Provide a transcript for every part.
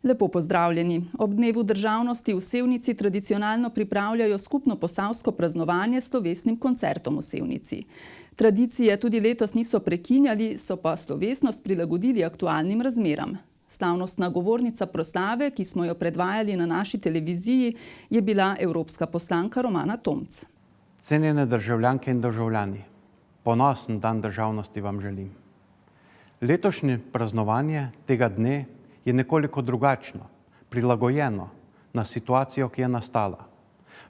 Lepo pozdravljeni. Ob dnevu državnosti v Sevnici tradicionalno pripravljajo skupno posavsko praznovanje s slovesnim koncertom v Sevnici. Tradicije tudi letos niso prekinjali, so pa slovesnost prilagodili aktualnim razmeram. Slavnostna govornica proslave, ki smo jo predvajali na naši televiziji, je bila evropska poslanka Romana Tomc. Cenjene državljanke in državljani, ponosen dan državnosti vam želim. Letošnje praznovanje tega dne je nekoliko drugačno, prilagojeno na situacijo, ki je nastala.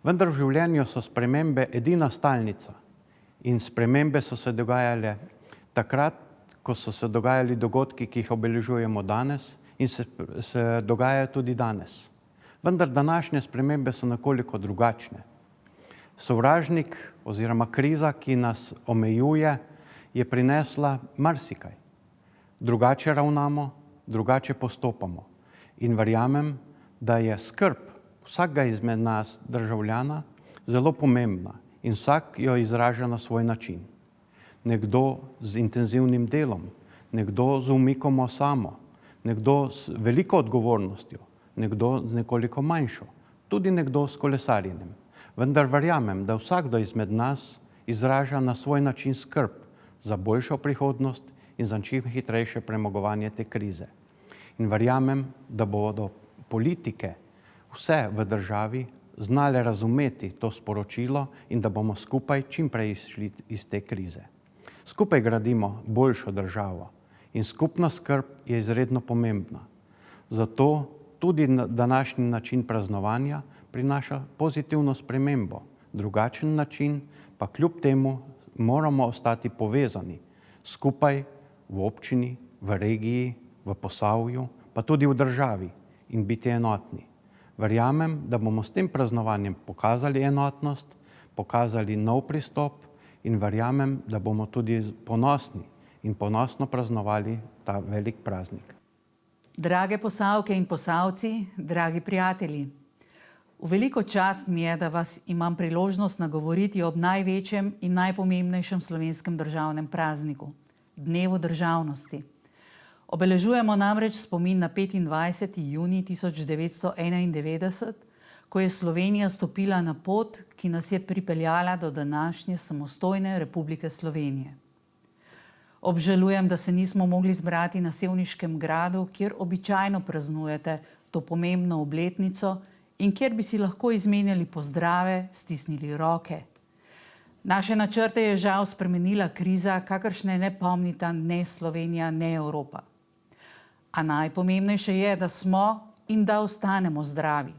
Vendar v življenju so spremembe edina stalnica in spremembe so se dogajale takrat, ko so se dogajali dogodki, ki jih obeležujemo danes in se dogajajo tudi danes. Vendar današnje spremembe so nekoliko drugačne. Sovražnik oziroma kriza, ki nas omejuje, je prinesla marsikaj. Drugače ravnamo, drugače postopamo. In verjamem, da je skrb vsakega izmed nas, državljana, zelo pomembna in vsak jo izraža na svoj način. Nekdo z intenzivnim delom, nekdo z umikom osamo, nekdo z veliko odgovornostjo, nekdo z nekoliko manjšo, tudi nekdo s kolesarjenjem. Vendar verjamem, da vsakdo izmed nas izraža na svoj način skrb za boljšo prihodnost in za čim hitrejše premagovanje te krize. In verjamem, da bodo politike vse v državi znale razumeti to sporočilo in da bomo skupaj čim prej išli iz te krize. Skupaj gradimo boljšo državo in skupna skrb je izredno pomembna. Zato tudi današnji način praznovanja prinaša pozitivno spremembo. Drugačen način pa kljub temu moramo ostati povezani skupaj v občini, v regiji, v Posavju, pa tudi v državi in biti enotni. Verjamem, da bomo s tem praznovanjem pokazali enotnost, pokazali nov pristop in verjamem, da bomo tudi ponosni in ponosno praznovali ta velik praznik. Drage Posavke in Posavci, dragi prijatelji, v veliko čast mi je, da vas imam priložnost nagovoriti ob največjem in najpomembnejšem slovenskem državnem prazniku, Dnevu državnosti. Obeležujemo namreč spomin na 25. junij 1991, ko je Slovenija stopila na pot, ki nas je pripeljala do današnje samostojne Republike Slovenije. Obžalujem, da se nismo mogli zbrati na Sevniškem gradu, kjer običajno praznujete to pomembno obletnico in kjer bi si lahko izmenjali pozdrave, stisnili roke. Naše načrte je žal spremenila kriza, kakršne ne pomnita ne Slovenija, ne Evropa. A najpomembnejše je, da smo in da ostanemo zdravi.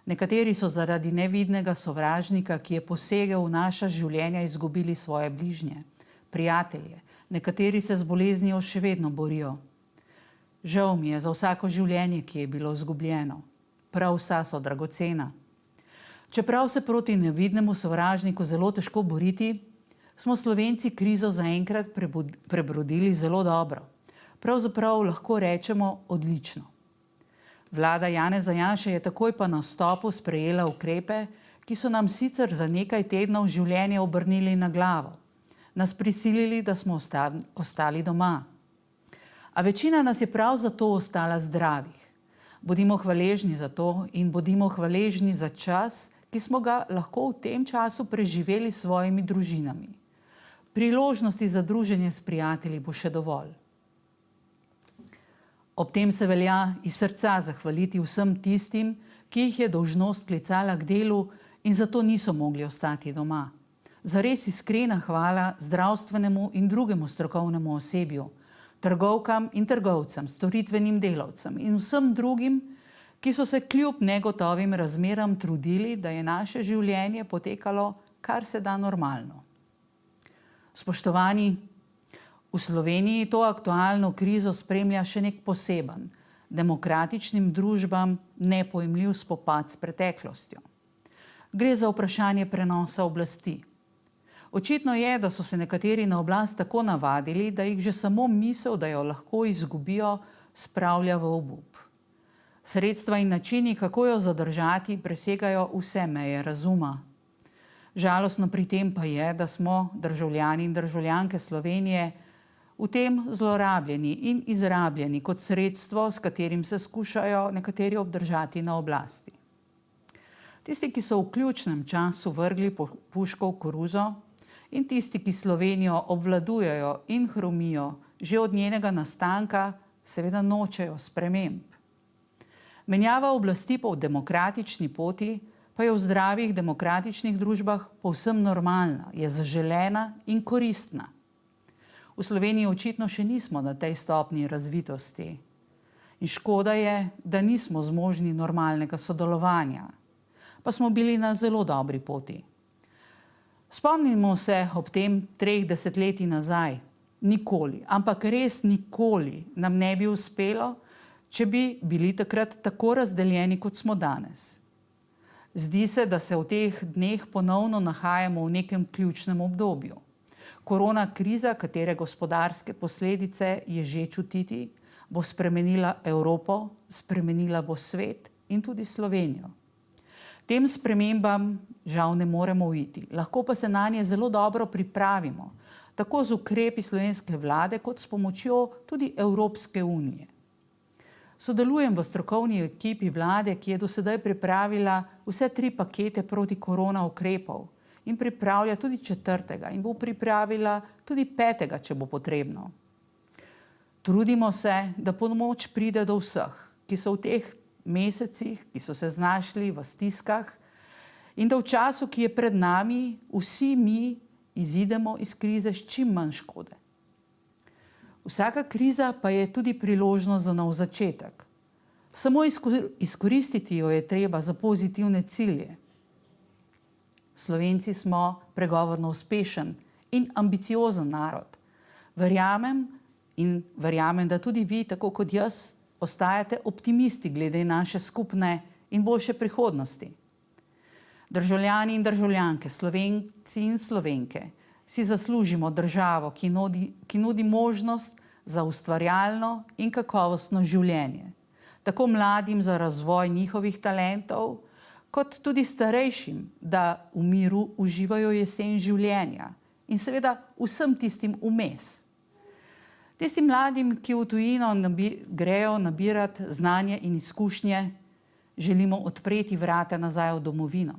Nekateri so zaradi nevidnega sovražnika, ki je posegel v naša življenja, izgubili svoje bližnje, prijatelje. Nekateri se z boleznijo še vedno borijo. Žal mi je za vsako življenje, ki je bilo izgubljeno. Prav vsa so dragocena. Čeprav se proti nevidnemu sovražniku zelo težko boriti, smo Slovenci krizo zaenkrat prebrodili zelo dobro. Pravzaprav lahko rečemo odlično. Vlada Janeza Janše je takoj po nastopu sprejela ukrepe, ki so nam sicer za nekaj tednov življenje obrnili na glavo, nas prisilili, da smo ostali doma. A večina nas je prav zato ostala zdravih. Bodimo hvaležni za to in bodimo hvaležni za čas, ki smo ga lahko v tem času preživeli s svojimi družinami. Priložnosti za druženje s prijatelji bo še dovolj. Ob tem se velja iz srca zahvaliti vsem tistim, ki jih je dolžnost klicala k delu in zato niso mogli ostati doma. Zares iskrena hvala zdravstvenemu in drugemu strokovnemu osebju, trgovkam in trgovcem, storitvenim delavcem in vsem drugim, ki so se kljub negotovim razmeram trudili, da je naše življenje potekalo kar se da normalno. Spoštovani, v Sloveniji to aktualno krizo spremlja še nek poseben, demokratičnim družbam nepojemljiv spopad s preteklostjo. Gre za vprašanje prenosa oblasti. Očitno je, da so se nekateri na oblast tako navadili, da jih že samo misel, da jo lahko izgubijo, spravlja v obup. Sredstva in načini, kako jo zadržati, presegajo vse meje razuma. Žalostno pri tem pa je, da smo državljani in državljanke Slovenije v tem zlorabljeni in izrabljeni kot sredstvo, s katerim se skušajo nekateri obdržati na oblasti. Tisti, ki so v ključnem času vrgli puško v koruzo, in tisti, ki Slovenijo obvladujejo in hromijo že od njenega nastanka, seveda nočejo sprememb. Menjava oblasti po demokratični poti pa je v zdravih demokratičnih družbah povsem normalna, je zaželena in koristna. V Sloveniji očitno še nismo na tej stopnji razvitosti. In škoda je, da nismo zmožni normalnega sodelovanja, pa smo bili na zelo dobri poti. Spomnimo se ob tem 3 desetletji nazaj. Nikoli, ampak res nikoli nam ne bi uspelo, če bi bili takrat tako razdeljeni, kot smo danes. Zdi se, da se v teh dneh ponovno nahajamo v nekem ključnem obdobju. Korona kriza, katere gospodarske posledice je že čutiti, bo spremenila Evropo, spremenila bo svet in tudi Slovenijo. Tem spremembam žal ne moremo uiti, lahko pa se nanje zelo dobro pripravimo, tako z ukrepi slovenske vlade, kot s pomočjo tudi Evropske unije. Sodelujem v strokovni ekipi vlade, ki je do sedaj pripravila vse 3 pakete proti korona ukrepov in pripravlja tudi 4. in bo pripravila tudi 5., če bo potrebno. Trudimo se, da pomoč pride do vseh, ki so v teh mesecih, ki so se znašli v stiskah, in da v času, ki je pred nami, vsi mi izidemo iz krize s čim manj škode. Vsaka kriza pa je tudi priložnost za nov začetek. Samo izkoristiti jo je treba za pozitivne cilje. Slovenci smo pregovorno uspešen in ambiciozen narod. Verjamem, da tudi vi, tako kot jaz, ostajate optimisti glede naše skupne in boljše prihodnosti. Državljani in državljanke, Slovenci in Slovenke, si zaslužimo državo, ki nudi možnost za ustvarjalno in kakovostno življenje. Tako mladim za razvoj njihovih talentov, kot tudi starejšim, da v miru uživajo jesen življenja in seveda vsem tistim vmes. Tistim mladim, ki v tujino grejo nabirati znanje in izkušnje, želimo odpreti vrata nazaj v domovino.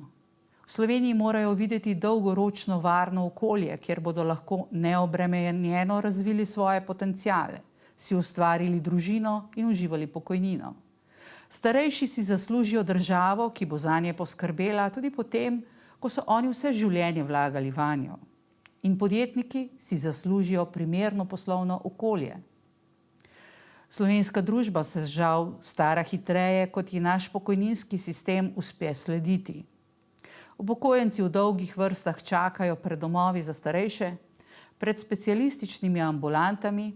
V Sloveniji morajo videti dolgoročno varno okolje, kjer bodo lahko neobremenjeno razvili svoje potenciale, si ustvarili družino in uživali pokojnino. Starejši si zaslužijo državo, ki bo zanje poskrbela tudi potem, ko so oni vse življenje vlagali vanjo. In podjetniki si zaslužijo primerno poslovno okolje. Slovenska družba se žal stara hitreje, kot ji naš pokojninski sistem uspe slediti. Upokojenci v dolgih vrstah čakajo pred domovi za starejše, pred specialističnimi ambulantami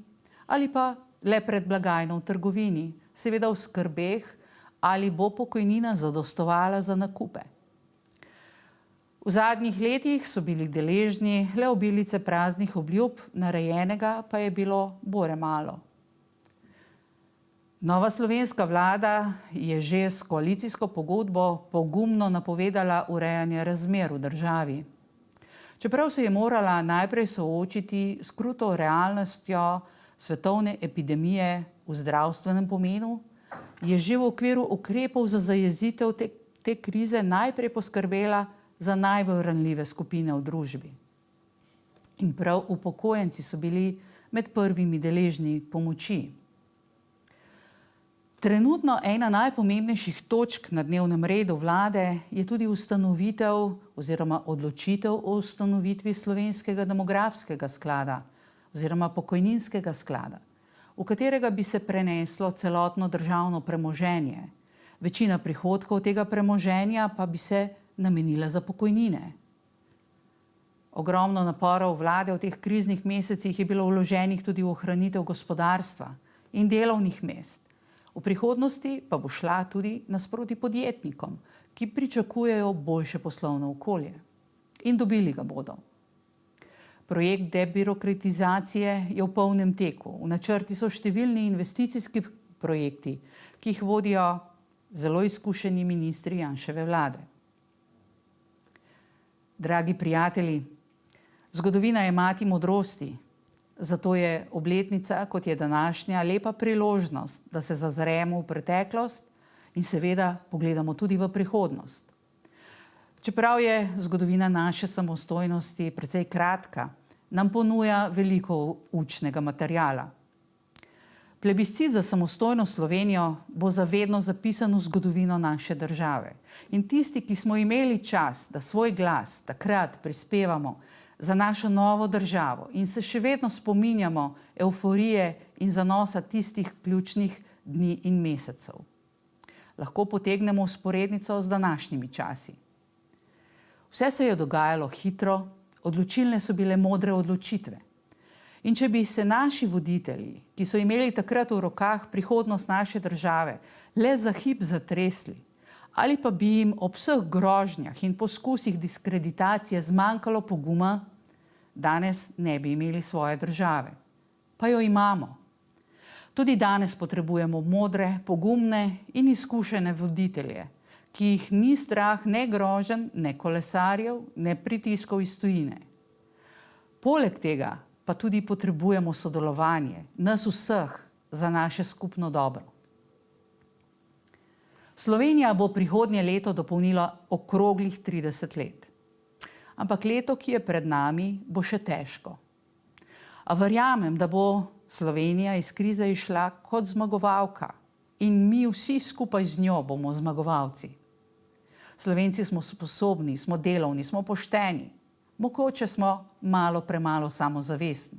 ali pa le pred blagajno v trgovini, seveda v skrbeh, ali bo pokojnina zadostovala za nakupe. V zadnjih letih so bili deležni le obilice praznih obljub, narejenega pa je bilo bore malo. Nova slovenska vlada je že s koalicijsko pogodbo pogumno napovedala urejanje razmer v državi. Čeprav se je morala najprej soočiti s kruto realnostjo svetovne epidemije v zdravstvenem pomenu, je že v okviru ukrepov za zajezitev te krize najprej poskrbela za najbolj ranljive skupine v družbi. In prav upokojenci so bili med prvimi deležni pomoči. Trenutno ena najpomembnejših točk na dnevnem redu vlade je tudi ustanovitev oziroma odločitev o ustanovitvi Slovenskega demografskega sklada oziroma pokojninskega sklada, v katerega bi se preneslo celotno državno premoženje. Večina prihodkov tega premoženja pa bi se namenila za pokojnine. Ogromno naporov vlade v teh kriznih mesecih je bilo vloženih tudi v ohranitev gospodarstva in delovnih mest. V prihodnosti pa bo šla tudi nasproti podjetnikom, ki pričakujejo boljše poslovno okolje. In dobili ga bodo. Projekt debirokratizacije je v polnem teku. V načrti so številni investicijski projekti, ki jih vodijo zelo izkušeni ministri Janševe vlade. Dragi prijatelji, zgodovina je mati modrosti Zato je obletnica, kot je današnja, lepa priložnost, da se zazremo v preteklost in seveda pogledamo tudi v prihodnost. Čeprav je zgodovina naše samostojnosti precej kratka, nam ponuja veliko učnega materiala. Plebiscit za samostojno Slovenijo bo zavedno zapisan v zgodovino naše države. In tisti, ki smo imeli čas, da svoj glas takrat prispevamo za našo novo državo in se še vedno spominjamo evforije in zanosa tistih ključnih dni in mesecev, lahko potegnemo vzporednico z današnjimi časi. Vse se je dogajalo hitro, odločilne so bile modre odločitve. In če bi se naši voditelji, ki so imeli takrat v rokah prihodnost naše države, le za hip zatresli, ali pa bi jim ob vseh grožnjah in poskusih diskreditacije zmanjkalo poguma, danes ne bi imeli svoje države. Pa jo imamo. Tudi danes potrebujemo modre, pogumne in izkušene voditelje, ki jih ni strah ne groženj, ne kolesarjev, ne pritiskov iz tujine. Poleg tega pa tudi potrebujemo sodelovanje nas vseh za naše skupno dobro. Slovenija bo prihodnje leto dopolnila okroglih 30 let. Ampak leto, ki je pred nami, bo še težko. A verjamem, da bo Slovenija iz krize išla kot zmagovalka in mi vsi skupaj z njo bomo zmagovalci. Slovenci smo sposobni, smo delovni, smo pošteni. Mogoče smo malo premalo samozavestni.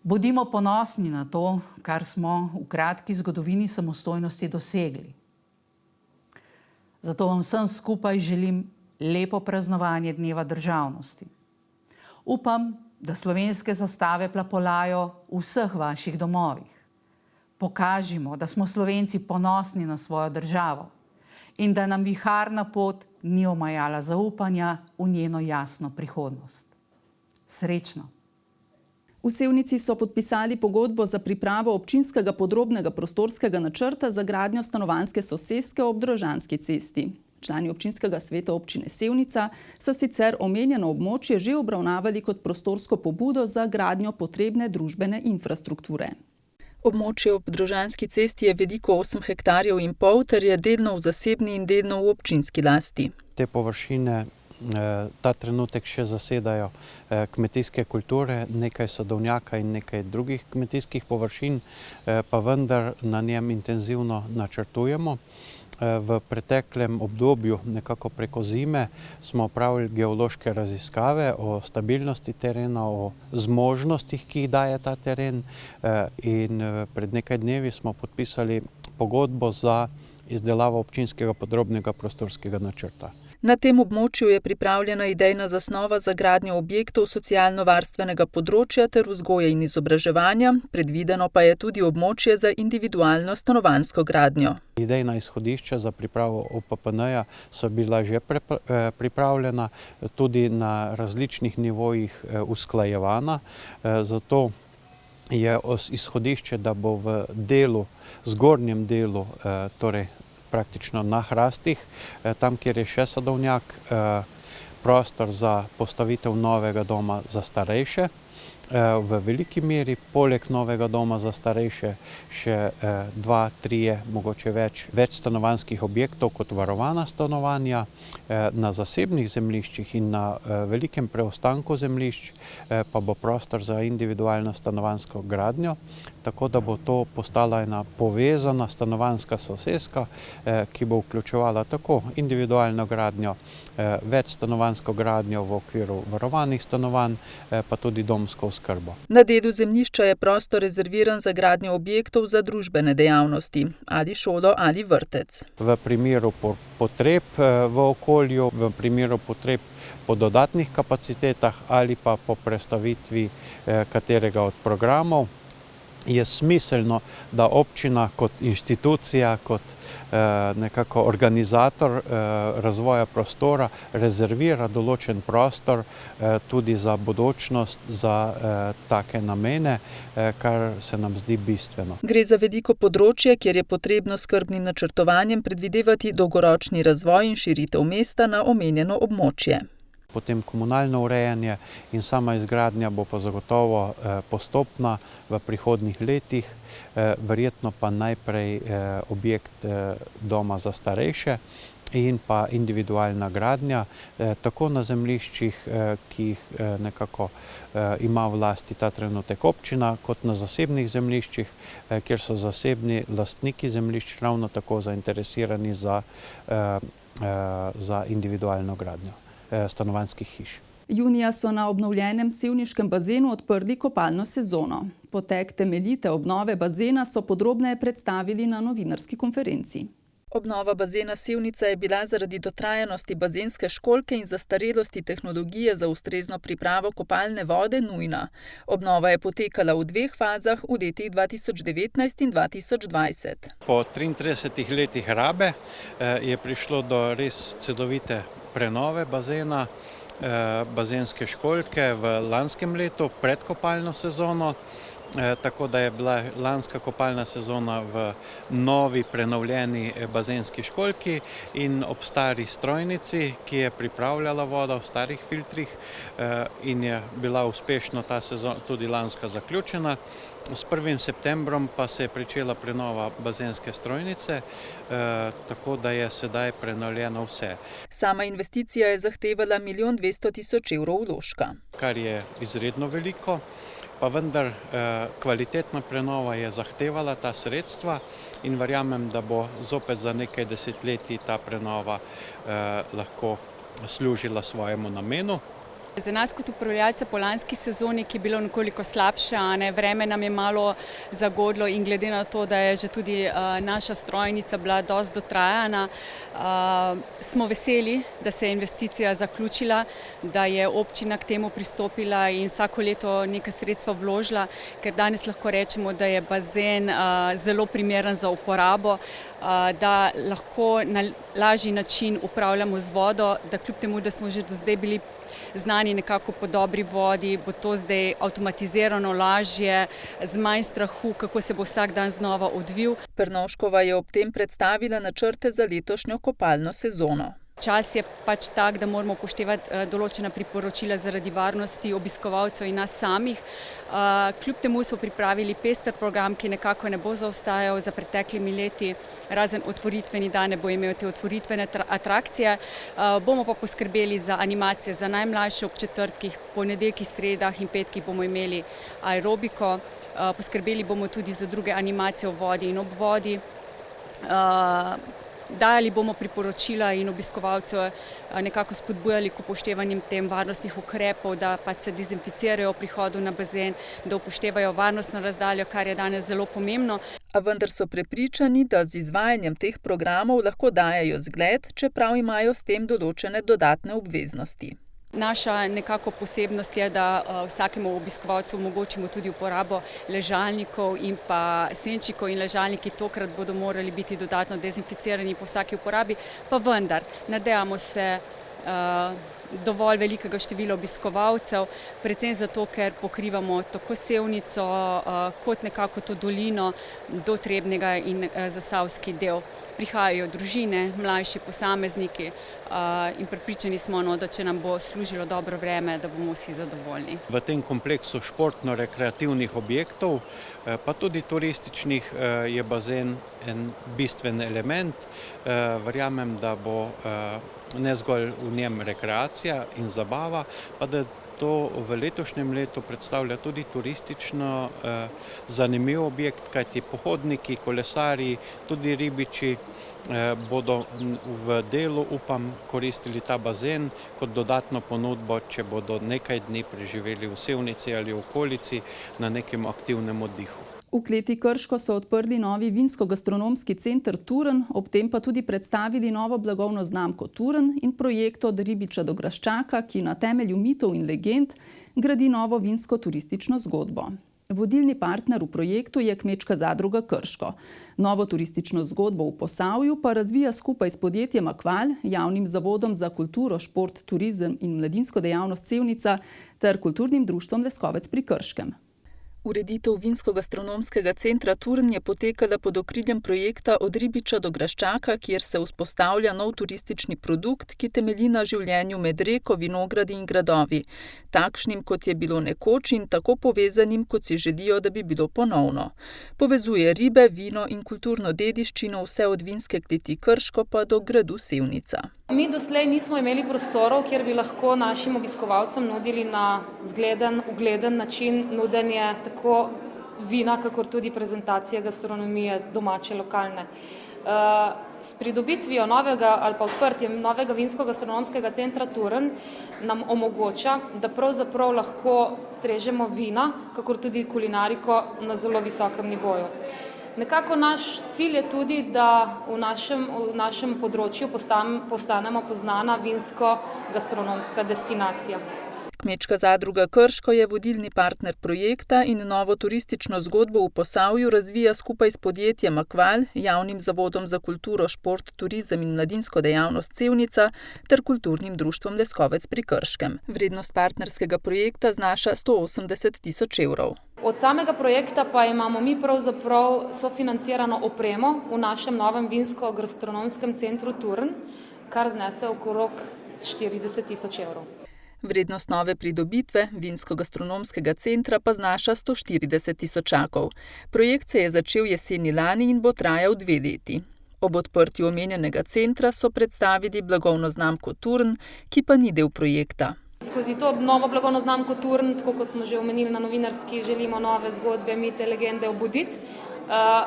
Bodimo ponosni na to, kar smo v kratki zgodovini samostojnosti dosegli. Zato vam vsem skupaj želim lepo praznovanje Dneva državnosti. Upam, da slovenske zastave plapolajo v vseh vaših domovih. Pokažimo, da smo Slovenci ponosni na svojo državo in da nam viharna pot ni omajala zaupanja v njeno jasno prihodnost. Srečno! V Sevnici so podpisali pogodbo za pripravo občinskega podrobnega prostorskega načrta za gradnjo stanovanjske soseske ob Drožanski cesti. Člani občinskega sveta občine Sevnica so sicer omenjeno območje že obravnavali kot prostorsko pobudo za gradnjo potrebne družbene infrastrukture. Območje ob Drožanski cesti je veliko 8 hektarjev in pol ter je delno v zasebni in delno v občinski lasti. Te površine ta trenutek še zasedajo kmetijske kulture, nekaj sadovnjaka in nekaj drugih kmetijskih površin, pa vendar na njem intenzivno načrtujemo. V preteklem obdobju, nekako preko zime, smo opravili geološke raziskave o stabilnosti terena, o zmožnostih, ki jih daje ta teren, in pred nekaj dnevi smo podpisali pogodbo za izdelavo občinskega podrobnega prostorskega načrta. Na tem območju je pripravljena idejna zasnova za gradnjo objektov socialno-varstvenega področja ter vzgoje in izobraževanja, predvideno pa je tudi območje za individualno stanovanjsko gradnjo. Idejna izhodišča za pripravo OPPN-ja so bila že pripravljena, tudi na različnih nivojih usklajevana, zato je izhodišče, da bo v delu, zgornjem delu, torej praktično na hrastih, tam, kjer je še sadovnjak, prostor za postavitev novega doma za starejše. V veliki meri poleg novega doma za starejše še 2, 3, mogoče več stanovanjskih objektov kot varovana stanovanja. Na zasebnih zemljiščih in na velikem preostanku zemljišč pa bo prostor za individualno stanovanjsko gradnjo, tako da bo to postala ena povezana stanovanjska soseska, ki bo vključevala tako individualno gradnjo, večstanovanjsko gradnjo v okviru varovanih stanovanj, pa tudi domsko oskrbo. Na delu zemljišča je prostor rezerviran za gradnjo objektov za družbene dejavnosti, ali šolo ali vrtec. V primeru potreb v okolju, v primeru potreb po dodatnih kapacitetah ali pa po prestavitvi katerega od programov, je smiselno, da občina kot inštitucija, kot nekako organizator razvoja prostora rezervira določen prostor tudi za bodočnost, za take namene, kar se nam zdi bistveno. Gre za veliko področje, kjer je potrebno skrbnim načrtovanjem predvidevati dolgoročni razvoj in širitev mesta na omenjeno območje. potem komunalno urejanje in sama izgradnja bo pa zagotovo postopna v prihodnjih letih, verjetno pa najprej objekt doma za starejše in pa individualna gradnja, tako na zemljiščih, ki jih nekako ima v lasti ta trenutek občina, kot na zasebnih zemljiščih, kjer so zasebni lastniki zemljišč ravno tako zainteresirani za individualno gradnjo stanovanjskih hiš. Junija so na obnovljenem sevniškem bazenu odprli kopalno sezono. Potek temeljite obnove bazena so podrobneje predstavili na novinarski konferenci. Obnova bazena Sevnica je bila zaradi dotrajanosti bazenske školjke in zastarelosti tehnologije za ustrezno pripravo kopalne vode nujna. Obnova je potekala v dveh fazah v letih 2019 in 2020. Po 33 letih rabe je prišlo do res celovite prenove bazena, bazenske školjke v lanskem letu pred kopalno sezono. Tako da je bila lanska kopalna sezona v novi prenovljeni bazenski školjki in ob stari strojnici, ki je pripravljala vodo v starih filtrih in je bila uspešno ta sezona tudi lanska zaključena. S 1. septembrom pa se je pričela prenova bazenske strojnice, tako da je sedaj prenovljeno vse. Sama investicija je zahtevala 1 200 000 evrov vložka. Kar je izredno veliko. Pa vendar kvalitetna prenova je zahtevala ta sredstva in verjamem, da bo zopet za nekaj desetletij ta prenova lahko služila svojemu namenu. Za nas kot upravljalca po lanski sezoni, ki je bilo nekoliko slabše, vreme nam je malo zagodlo in glede na to, da je že tudi naša strojnica bila dosti dotrajana, smo veseli, da se je investicija zaključila, da je občina k temu pristopila in vsako leto nekaj sredstva vložila, ker danes lahko rečemo, da je bazen zelo primeren za uporabo, da lahko na lažji način upravljamo z vodo, da kljub temu, da smo že do zdaj bili znani nekako po dobri vodi, bo to zdaj avtomatizirano lažje, z manj strahu, kako se bo vsak dan znova odvil. Pernovškova je ob tem predstavila načrte za letošnjo kopalno sezono. Čas je pač tak, da moramo upoštevati določena priporočila zaradi varnosti obiskovalcev in nas samih. Kljub temu so pripravili pester program, ki nekako ne bo zaostajal za preteklimi leti, razen otvoritveni dan ne bo imel te otvoritvene atrakcije. Bomo pa poskrbeli za animacije za najmlajše ob četrtkih, ponedeljkih, sredah in petkih bomo imeli aerobiko. Poskrbeli bomo tudi za druge animacije v vodi in ob vodi. Dajali bomo priporočila in obiskovalce nekako spodbujali k upoštevanjem tem varnostnih ukrepov, da pač se dezinficirajo v prihodu na bazen, da upoštevajo varnostno razdaljo, kar je danes zelo pomembno. A vendar so prepričani, da z izvajanjem teh programov lahko dajejo zgled, čeprav imajo s tem določene dodatne obveznosti. Naša nekako posebnost je, da vsakemu obiskovalcu omogočimo tudi uporabo ležalnikov in pa senčikov in ležalniki tokrat bodo morali biti dodatno dezinficirani po vsaki uporabi, pa vendar nadejamo se dovolj velikega števila obiskovalcev, predvsem zato, ker pokrivamo tako Sevnico kot nekako to dolino do Trebnjega in zasavski del. Prihajajo družine, mlajši posamezniki in prepričani smo, da če nam bo služilo dobro vreme, da bomo vsi zadovoljni. V tem kompleksu športno-rekreativnih objektov, pa tudi turističnih, je bazen en bistven element. Verjamem, da bo ne zgolj v njem rekreacija in zabava, pa da to v letošnjem letu predstavlja tudi turistično zanimiv objekt, kajti pohodniki, kolesarji, tudi ribiči bodo v delu, upam, koristili ta bazen kot dodatno ponudbo, če bodo nekaj dni preživeli v Sevnici ali v okolici na nekem aktivnem oddihu. V kleti Krško so odprli novi vinsko-gastronomski center Turn, ob tem pa tudi predstavili novo blagovno znamko Turn in projekt Od ribiča do graščaka, ki na temelju mitov in legend gradi novo vinsko-turistično zgodbo. Vodilni partner v projektu je Kmečka zadruga Krško. Novo turistično zgodbo v Posavju pa razvija skupaj s podjetjem Akval, javnim zavodom za kulturo, šport, turizem in mladinsko dejavnost Sevnica ter kulturnim društvom Leskovec pri Krškem. Ureditev Vinsko-gastronomskega centra Turn je potekala pod okriljem projekta Od ribiča do graščaka, kjer se vzpostavlja nov turistični produkt, ki temelji na življenju med reko, vinogradi in gradovi, takšnim, kot je bilo nekoč in tako povezanim, kot si želijo, da bi bilo ponovno. Povezuje ribe, vino in kulturno dediščino vse od vinske kleti Krško pa do gradu Sevnica. Mi doslej nismo imeli prostorov, kjer bi lahko našim obiskovalcem nudili na zgleden, ugleden način nudenje tako vina, kakor tudi prezentacije gastronomije domače, lokalne. S pridobitvijo novega ali pa odprtjem novega vinsko-gastronomskega centra Turn nam omogoča, da pravzaprav lahko strežemo vina, kakor tudi kulinariko na zelo visokem nivoju. Nekako naš cilj je tudi, da v našem področju postanemo poznana vinsko-gastronomska destinacija. Kmečka zadruga Krško je vodilni partner projekta in novo turistično zgodbo v Posavju razvija skupaj s podjetjem Akval, Javnim zavodom za kulturo, šport, turizem in mladinsko dejavnost Sevnica ter kulturnim društvom Leskovec pri Krškem. Vrednost partnerskega projekta znaša 180 tisoč evrov. Od samega projekta pa imamo mi pravzaprav sofinancirano opremo v našem novem vinsko-gastronomskem centru Turn, kar znese okrog 40 tisoč evrov. Vrednost nove pridobitve vinsko-gastronomskega centra pa znaša 140 tisočakov. Projekt se je začel jeseni lani in bo trajal 2 leti. Ob odprtju omenjenega centra so predstavili blagovno znamko Turn, ki pa ni del projekta. Skozi to novo blagovno znamko Turn, tako kot smo že omenili na novinarski, želimo nove zgodbe, mite, legende obuditi.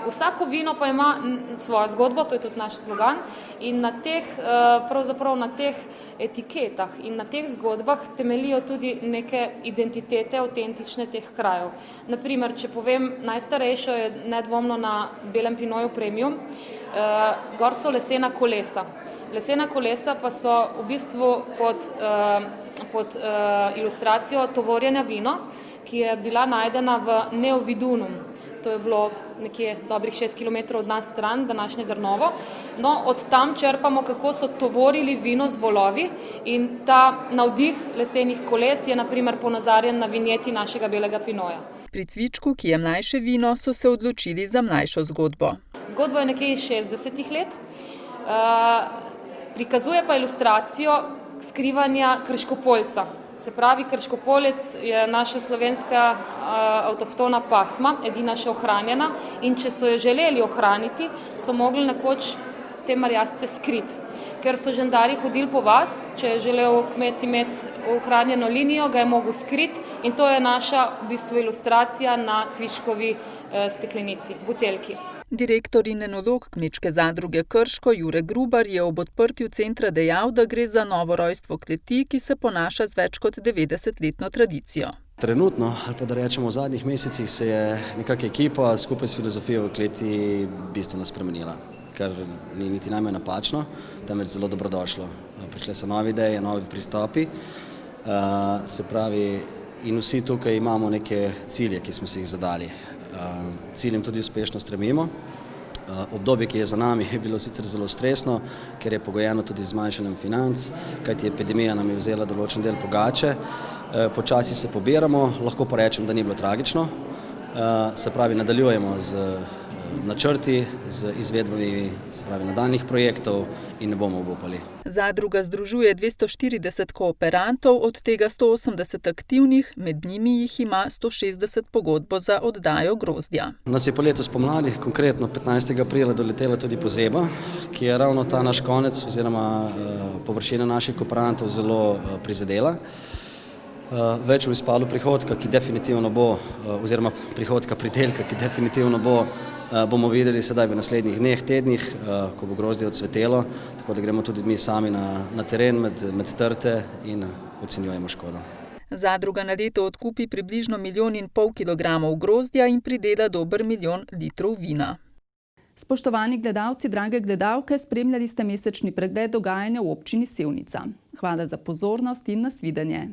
Vsako vino pa ima svojo zgodbo, to je tudi naš slogan, in pravzaprav na teh etiketah in na teh zgodbah temelijo tudi neke identitete, avtentične teh krajev. Naprimer, če povem, najstarejšo je nedvomno na belem pinoju premium, gor so lesena kolesa. Lesena kolesa pa so v bistvu pod ilustracijo tovorjena vino, ki je bila najdena v Neovidunum. To je bilo nekje dobrih 6 km od nas stran, današnje Drnovo. No, od tam črpamo, kako so tovorili vino z volovi in ta navdih lesenih koles je na primer ponazarjen na vinjeti našega belega pinoja. Pri cvičku, ki je mlajše vino, so se odločili za mlajšo zgodbo. Zgodba je nekje iz 60 let. Prikazuje pa ilustracijo skrivanja krškopoljca. Se pravi, krškopolec je naša slovenska avtohtona pasma, edina še ohranjena, in če so jo želeli ohraniti, so mogli nekoč te marjasce skriti. Ker so žandarji hodili po vas, če je želel kmet imeti ohranjeno linijo, ga je mogel skriti in to je naša v bistvu ilustracija na cvičkovi steklenici, buteljki. Direktor in enolog Kmečke zadruge Krško Jure Grubar je ob odprtju centra dejal, da gre za novo rojstvo kleti, ki se ponaša z več kot 90-letno tradicijo. Trenutno, ali pa da rečemo v zadnjih mesecih, se je nekakšna ekipa skupaj s filozofijo v kleti bistveno spremenila, kar ni niti najmanj napačno, temveč zelo dobrodošlo. Prišle so nove ideje, novi pristopi, se pravi, in vsi tukaj imamo neke cilje, ki smo si jih zadali. Ciljem tudi uspešno stremimo. Obdobje, ki je za nami, je bilo sicer zelo stresno, ker je pogojeno tudi z zmanjšanjem financ, kajti epidemija nam je vzela določen del pogače. Počasi se pobiramo, lahko pa rečem, da ni bilo tragično. Se pravi, nadaljujemo z načrti, z izvedbami, se pravi, nadaljnjih projektov in ne bomo obupali. Zadruga združuje 240 kooperantov, od tega 180 aktivnih, med njimi jih ima 160 pogodbo za oddajo grozdja. Nas je po letu spomladi, konkretno 15. aprila, doletela tudi pozeba, ki je ravno ta naš konec oziroma površina naših kooperantov zelo prizadela. Več v izpadu prihodka, ki definitivno bo, oziroma prihodka pridelka, ki definitivno bo, bomo videli sedaj v naslednjih dneh, tednih, ko bo grozdje odsvetelo, tako da gremo tudi mi sami na teren med trte in ocenjujemo škodo. Zadruga na leto odkupi približno 1,5 milijona kilogramov grozdja in pridela dober 1 milijon litrov vina. Spoštovani gledalci, drage gledalke, spremljali ste mesečni pregled dogajanja v občini Sevnica. Hvala za pozornost in nasvidenje.